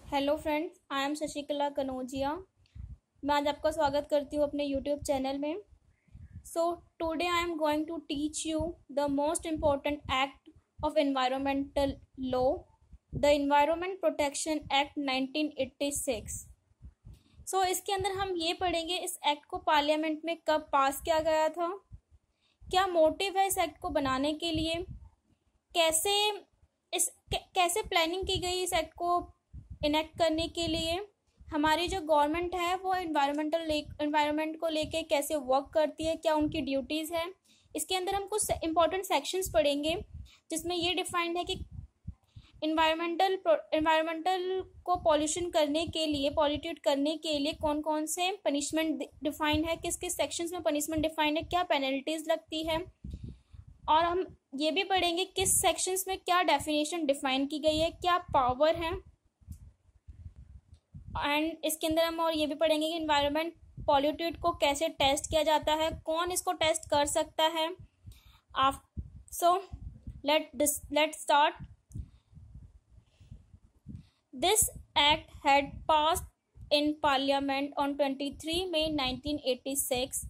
Hello friends, I am Shashikala Kanaujia. मैं आज आपका स्वागत करती हूँ अपने यूट्यूब चैनल में। So today I am going to teach you the most important act of environmental law, the environment protection act 1986। So इसके अंदर हम ये पढ़ेंगे इस एक्ट को पार्लियामेंट में कब पास किया गया था, क्या मोटिव है इस एक्ट को बनाने के लिए, कैसे प्लानिंग की गई इस एक्ट को इनेक्ट करने के लिए, हमारी जो गवर्नमेंट है वो एनवायरनमेंट को लेके कैसे वर्क करती है, क्या उनकी ड्यूटीज़ है। इसके अंदर हम कुछ इंपॉर्टेंट सेक्शंस पढ़ेंगे जिसमें ये डिफाइंड है कि एनवायरमेंटल को पॉल्यूशन करने के लिए, पॉल्यूटेड करने के लिए कौन कौन से पनिशमेंट डिफाइंड है, किस किस सेक्शंस में पनिशमेंट डिफाइंड है, क्या पेनल्टीज लगती है। और हम ये भी पढ़ेंगे किस सेक्शंस में क्या डेफिनेशन डिफाइन की गई है, क्या पावर है। एंड इसके अंदर हम और ये भी पढ़ेंगे कि एनवायरनमेंट पॉल्यूटेड को कैसे टेस्ट किया जाता है, कौन इसको टेस्ट कर सकता है। So let start. This act had passed in parliament on 23 मई 1986।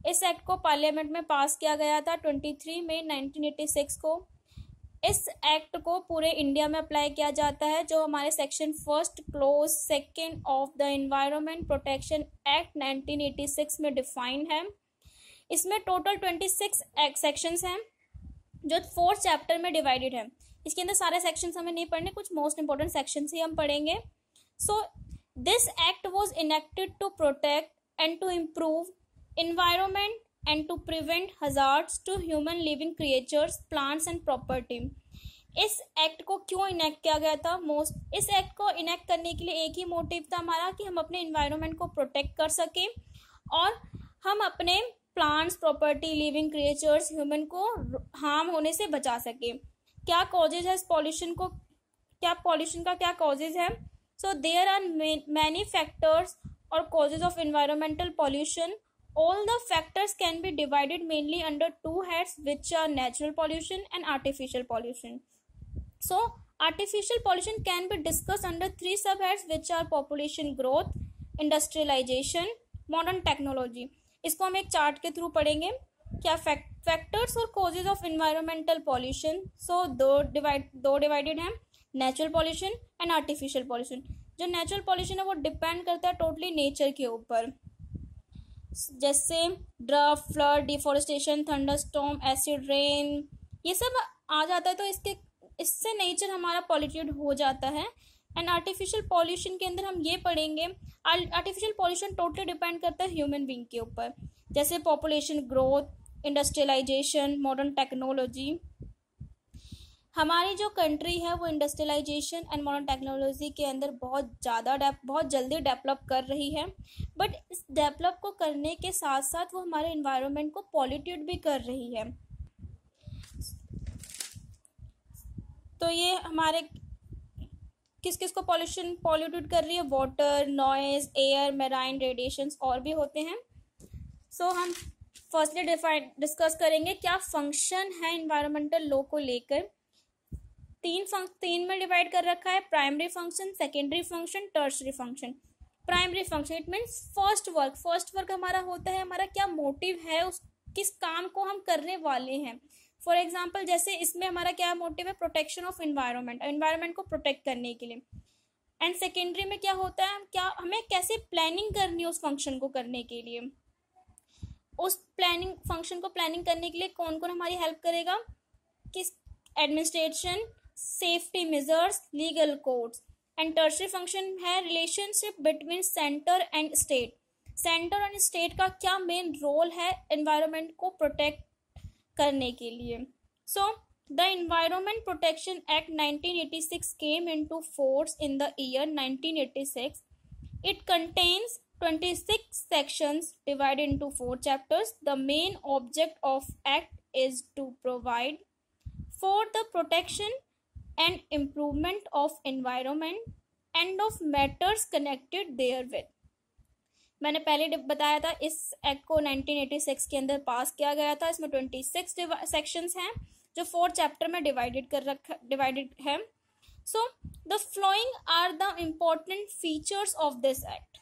इस एक्ट को पार्लियामेंट में पास किया गया था 23 मई 1986 को। इस एक्ट को पूरे इंडिया में अप्लाई किया जाता है, जो हमारे section 1 close 2 of the environment protection act 1986 में डिफाइंड है। इसमें टोटल 26 सेक्शंस हैं जो 4 चैप्टर में डिवाइडेड है। इसके अंदर सारे सेक्शंस हमें नहीं पढ़ने, कुछ मोस्ट इंपॉर्टेंट सेक्शंस ही हम पढ़ेंगे। So this act was enacted to protect and to improve environment and to prevent hazards to human living creatures, plants and property। इस एक्ट को क्यों इनेक्ट किया गया था? इस एक्ट को इनेक्ट करने के लिए एक ही मोटिव था हमारा कि हम अपने एनवायरनमेंट को प्रोटेक्ट कर सकें और हम अपने plants, property, living creatures, human को हार्म होने से बचा सकें। क्या कॉजेज है इस पॉल्यूशन को, क्या पॉल्यूशन का क्या कॉजेज है? So there are many factors और causes of environmental pollution. All the factors can be divided mainly under 2 heads, which are natural pollution and artificial pollution. So, artificial pollution can be discussed under 3 subheads, which are population growth, industrialization, modern technology. इसको हम एक chart के through पढ़ेंगे। क्या factors और causes of environmental pollution. सो दो divided हैं, natural pollution and artificial pollution. जो नेचुरल पॉल्यूशन है वो डिपेंड करता है टोटली नेचर के ऊपर, जैसे draft, flood, deforestation, thunderstorm, acid rain, ये सब आ जाता है तो इससे नेचर हमारा पॉल्यूटेड हो जाता है। एंड आर्टिफिशियल पॉल्यूशन के अंदर हम ये पढ़ेंगे, आर्टिफिशियल पॉल्यूशन टोटली डिपेंड करता है ह्यूमन बीइंग के ऊपर, जैसे population growth, industrialisation, modern technology. हमारी जो कंट्री है वो इंडस्ट्रियलाइजेशन एंड मॉडर्न टेक्नोलॉजी के अंदर बहुत जल्दी डेवलप कर रही है, बट इस डेवलप को करने के साथ साथ वो हमारे एनवायरनमेंट को पॉल्यूटेड भी कर रही है। तो ये हमारे किस किस को पॉल्यूटेड कर रही है? Water, noise, air, marine, radiations और भी होते हैं। सो हम फर्स्टली डिस्कस करेंगे क्या फंक्शन है एनवायरमेंटल लॉ को लेकर। तीन में डिवाइड कर रखा है, primary function, secondary function, tertiary function. Primary function it means first work हमारा होता है, हमारा क्या मोटिव है, किस काम को हम करने वाले हैं। फॉर एग्जाम्पल जैसे इसमें हमारा क्या मोटिव है? प्रोटेक्शन ऑफ एनवायरनमेंट को प्रोटेक्ट करने के लिए। एंड सेकेंडरी में क्या होता है, क्या हमें कैसे प्लानिंग करनी है उस फंक्शन को करने के लिए। उस फंक्शन को प्लानिंग करने के लिए कौन कौन हमारी हेल्प करेगा? किस administration, safety measures, legal codes. And tertiary function है relationship between centre and state. Centre and state का क्या मेन रोल है एनवायरनमेंट को प्रोटेक्ट करने के लिए। So the environment protection act 1986 came into force in the year 1986। It contains 26 sections divided into 4 chapters. The main object of act is to provide for the protection and improvement of environment and of matters connected therewith। मैंने पहले बताया था इस act को 1986 के अंदर पास किया गया था। इसमें 26 सेक्शंस हैं जो 4 चैप्टर में डिवाइडेड है। So the following are the important features of this act.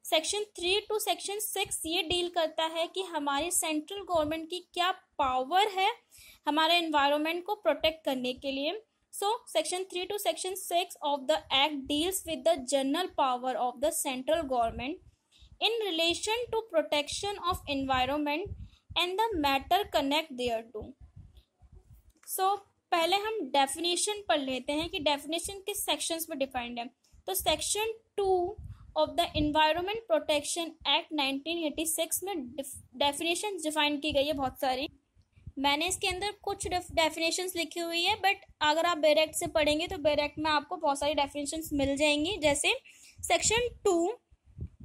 Section 3 to section 6 ये डील करता है कि हमारी सेंट्रल गवर्नमेंट की क्या पावर है हमारे एनवायरनमेंट को प्रोटेक्ट करने के लिए। So section 3 to section 6 of the act deals with the general power of the central government in relation to protection of environment and the matter connect thereto। So पहले हम definition पढ़ लेते हैं कि डेफिनेशन किस सेक्शंस में defined है। तो section 2 of the environment protection act 1986 में डेफिनेशन डिफाइन की गई है बहुत सारी। मैंने इसके अंदर कुछ डेफिनेशंस लिखी हुई है, बट अगर आप डायरेक्ट से पढ़ेंगे तो डायरेक्ट में आपको बहुत सारी डेफिनेशंस मिल जाएंगी। जैसे section 2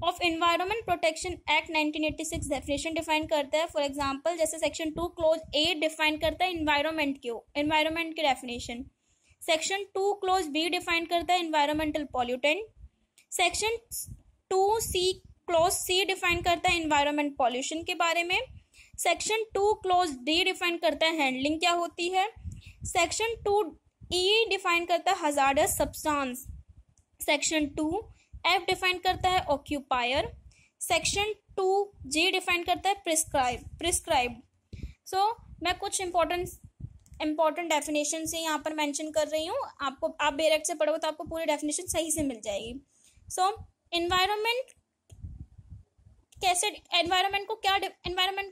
of environment protection act 1986 definition define करता है। फॉर एग्जांपल जैसे सेक्शन 2 क्लोज ए डिफाइन करता है एनवायरनमेंट की definition. Section 2 clause B define करता है environmental pollutant. Section 2C clause C define करता है एनवायरमेंट पॉल्यूशन के बारे में। सेक्शन 2 क्लोज डी डिफाइन करता है हैंडलिंग क्या होती है। सेक्शन 2E डिफाइन करता है hazardous substance. Section 2F define करता है ऑक्यूपायर। सेक्शन 2G डिफाइन करता है प्रिस्क्राइब्ड। सो मैं कुछ इंपॉर्टेंट डेफिनेशन से यहाँ पर मेंशन कर रही हूँ। आपको आप डायरेक्ट से पढ़ोगे तो आपको पूरी डेफिनेशन सही से मिल जाएगी। सो एनवायरनमेंट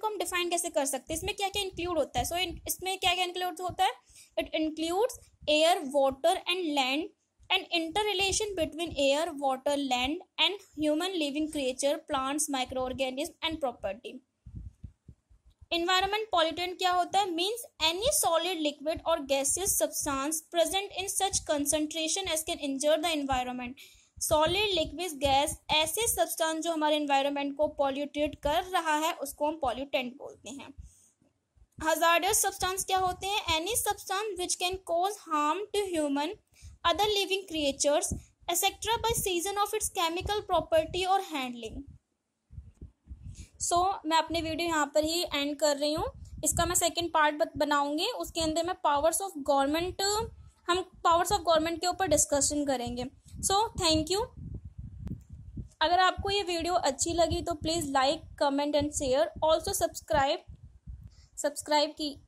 को हम डिफाइन कैसे कर सकते हैं, इसमें क्या क्या इंक्लूड होता है। सो इसमें क्या क्या इंक्लूड होता है। It includes air, water and land and interrelation between air, water, land and human living creature, plants, microorganisms and property। environment pollutant क्या होता है, means any solid, liquid or gaseous substance present in such concentration as can injure the environment। solid, liquid, gas ऐसे substance जो हमारे environment को pollute कर रहा है उसको हम pollutant बोलते हैं। hazardous substance क्या होते हैं, any substance which can cause harm to human, other living creatures etc by reason of its chemical property or handling। मैं अपने वीडियो यहाँ पर ही एंड कर रही हूँ। इसका मैं सेकंड पार्ट बनाऊंगी, उसके अंदर मैं पावर्स ऑफ गवर्नमेंट के ऊपर डिस्कशन करेंगे। Thank you. अगर आपको ये वीडियो अच्छी लगी तो please like, comment and share. Also subscribe की